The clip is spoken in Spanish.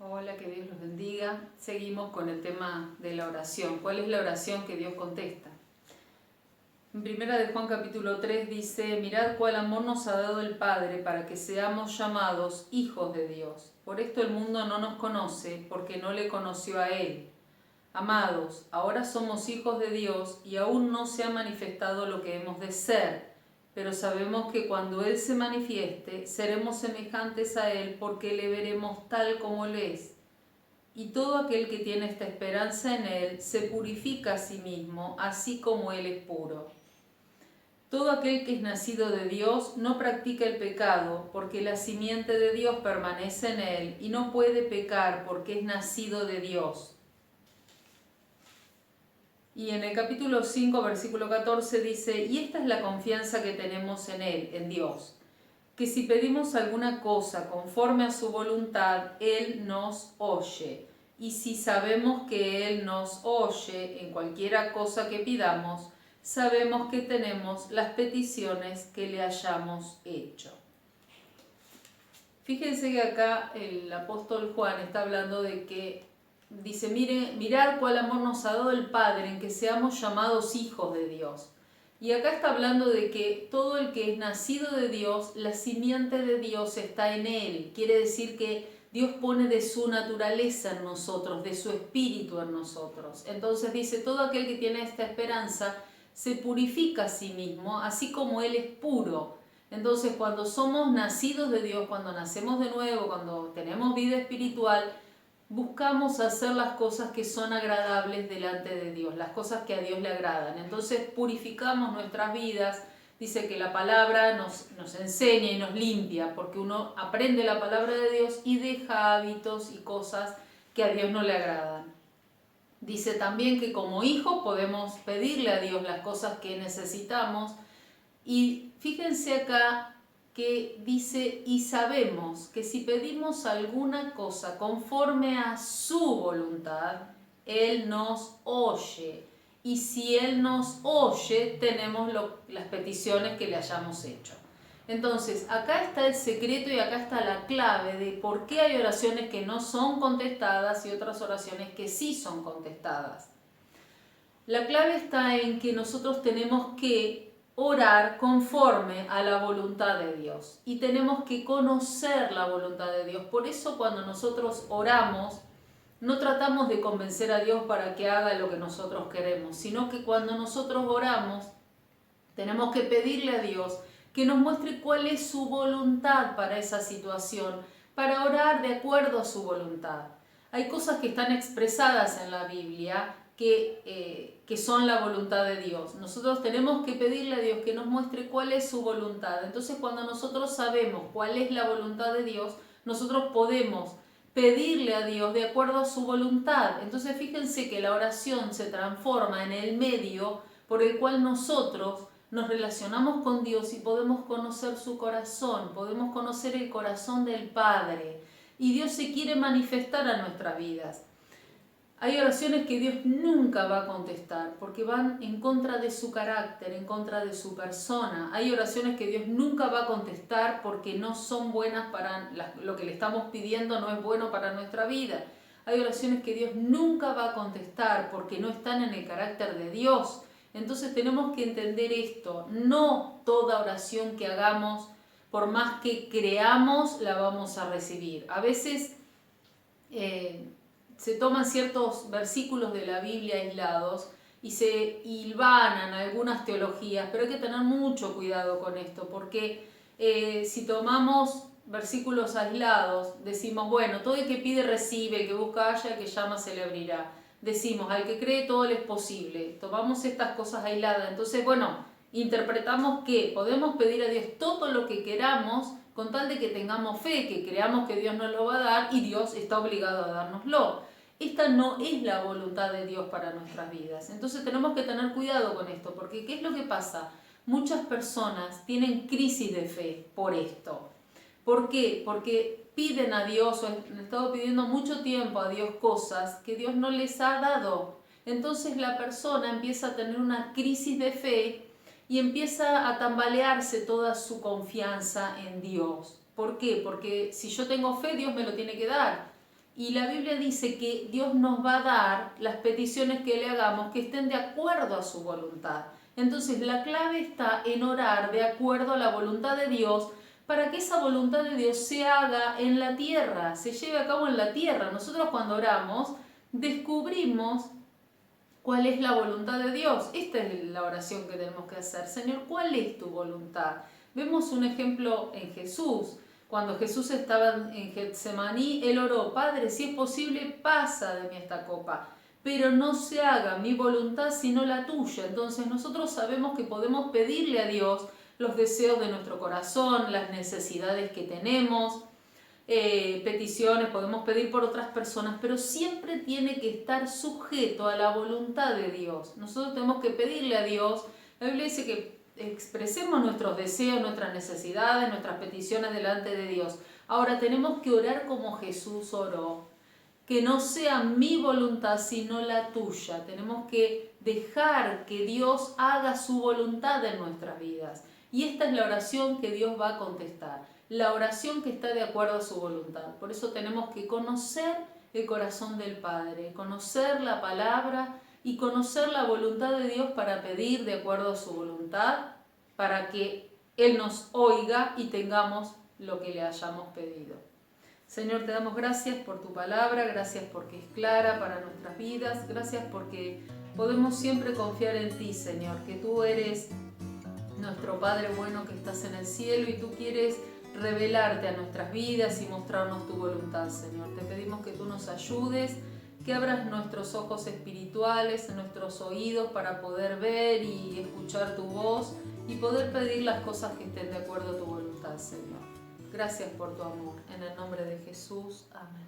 Hola, que Dios los bendiga. Seguimos con el tema de la oración. ¿Cuál es la oración que Dios contesta? En primera de Juan capítulo 3 dice: mirad cuál amor nos ha dado el Padre para que seamos llamados hijos de Dios. Por esto el mundo no nos conoce, porque no le conoció a Él. Amados, ahora somos hijos de Dios y aún no se ha manifestado lo que hemos de ser, pero sabemos que cuando Él se manifieste, seremos semejantes a Él porque le veremos tal como Él es. Y todo aquel que tiene esta esperanza en Él se purifica a sí mismo, así como Él es puro. Todo aquel que es nacido de Dios no practica el pecado, porque la simiente de Dios permanece en él y no puede pecar porque es nacido de Dios. Y en el capítulo 5, versículo 14 dice: y esta es la confianza que tenemos en Él, en Dios, que si pedimos alguna cosa conforme a su voluntad, Él nos oye. Y si sabemos que Él nos oye en cualquiera cosa que pidamos, sabemos que tenemos las peticiones que le hayamos hecho. Fíjense que acá el apóstol Juan está hablando de que dice: mirad cuál amor nos ha dado el Padre en que seamos llamados hijos de Dios. Y acá está hablando de que todo el que es nacido de Dios, la simiente de Dios está en él. Quiere decir que Dios pone de su naturaleza en nosotros, de su espíritu en nosotros. Entonces dice: todo aquel que tiene esta esperanza se purifica a sí mismo, así como Él es puro. Entonces, cuando somos nacidos de Dios, cuando nacemos de nuevo, cuando tenemos vida espiritual, buscamos hacer las cosas que son agradables delante de Dios, las cosas que a Dios le agradan. Entonces purificamos nuestras vidas. Dice que la palabra nos enseña y nos limpia, porque uno aprende la palabra de Dios y deja hábitos y cosas que a Dios no le agradan. Dice también que como hijos podemos pedirle a Dios las cosas que necesitamos. Y fíjense acá que dice: y sabemos que si pedimos alguna cosa conforme a su voluntad, Él nos oye. Y si Él nos oye, tenemos las peticiones que le hayamos hecho. Entonces, acá está el secreto y acá está la clave de por qué hay oraciones que no son contestadas y otras oraciones que sí son contestadas. La clave está en que nosotros tenemos que orar conforme a la voluntad de Dios y tenemos que conocer la voluntad de Dios. Por eso cuando nosotros oramos, no tratamos de convencer a Dios para que haga lo que nosotros queremos, sino que cuando nosotros oramos, tenemos que pedirle a Dios que nos muestre cuál es su voluntad para esa situación, para orar de acuerdo a su voluntad. Hay cosas que están expresadas en la Biblia que son la voluntad de Dios. Nosotros tenemos que pedirle a Dios que nos muestre cuál es su voluntad. Entonces, cuando nosotros sabemos cuál es la voluntad de Dios, nosotros podemos pedirle a Dios de acuerdo a su voluntad. Entonces, fíjense que la oración se transforma en el medio por el cual nosotros nos relacionamos con Dios y podemos conocer su corazón, podemos conocer el corazón del Padre. Y Dios se quiere manifestar a nuestras vidas. Hay oraciones que Dios nunca va a contestar porque van en contra de su carácter, en contra de su persona. Hay oraciones que Dios nunca va a contestar porque no son buenas para lo que le estamos pidiendo, no es bueno para nuestra vida. Hay oraciones que Dios nunca va a contestar porque no están en el carácter de Dios. Entonces tenemos que entender esto. No toda oración que hagamos, por más que creamos, la vamos a recibir. A veces se toman ciertos versículos de la Biblia aislados y se hilvanan algunas teologías, pero hay que tener mucho cuidado con esto, porque si tomamos versículos aislados, decimos: bueno, todo el que pide recibe, el que busca halla, el que llama se le abrirá. Decimos: al que cree todo le es posible. Tomamos estas cosas aisladas. Entonces, bueno, interpretamos que podemos pedir a Dios todo lo que queramos con tal de que tengamos fe, que creamos que Dios nos lo va a dar y Dios está obligado a dárnoslo. Esta no es la voluntad de Dios para nuestras vidas. Entonces tenemos que tener cuidado con esto, porque ¿qué es lo que pasa? Muchas personas tienen crisis de fe por esto. ¿Por qué? Porque piden a Dios o han estado pidiendo mucho tiempo a Dios cosas que Dios no les ha dado. Entonces la persona empieza a tener una crisis de fe y empieza a tambalearse toda su confianza en Dios. ¿Por qué? Porque si yo tengo fe, Dios me lo tiene que dar. Y la Biblia dice que Dios nos va a dar las peticiones que le hagamos que estén de acuerdo a su voluntad. Entonces la clave está en orar de acuerdo a la voluntad de Dios para que esa voluntad de Dios se haga en la tierra, se lleve a cabo en la tierra. Nosotros cuando oramos descubrimos cuál es la voluntad de Dios. Esta es la oración que tenemos que hacer. Señor, ¿cuál es tu voluntad? Vemos un ejemplo en Jesús. Cuando Jesús estaba en Getsemaní, él oró: Padre, si es posible, pasa de mí esta copa, pero no se haga mi voluntad sino la tuya. Entonces nosotros sabemos que podemos pedirle a Dios los deseos de nuestro corazón, las necesidades que tenemos, peticiones, podemos pedir por otras personas, pero siempre tiene que estar sujeto a la voluntad de Dios. Nosotros tenemos que pedirle a Dios. La Biblia dice que expresemos nuestros deseos, nuestras necesidades, nuestras peticiones delante de Dios. Ahora tenemos que orar como Jesús oró. Que no sea mi voluntad sino la tuya. Tenemos que dejar que Dios haga su voluntad en nuestras vidas. Y esta es la oración que Dios va a contestar. La oración que está de acuerdo a su voluntad. Por eso tenemos que conocer el corazón del Padre, conocer la palabra y conocer la voluntad de Dios para pedir de acuerdo a su voluntad, para que Él nos oiga y tengamos lo que le hayamos pedido. Señor, te damos gracias por tu palabra, gracias porque es clara para nuestras vidas, gracias porque podemos siempre confiar en ti, Señor, que tú eres nuestro Padre bueno que estás en el cielo y tú quieres revelarte a nuestras vidas y mostrarnos tu voluntad, Señor. Te pedimos que tú nos ayudes, que abras nuestros ojos espirituales, nuestros oídos para poder ver y escuchar tu voz y poder pedir las cosas que estén de acuerdo a tu voluntad, Señor. Gracias por tu amor. En el nombre de Jesús. Amén.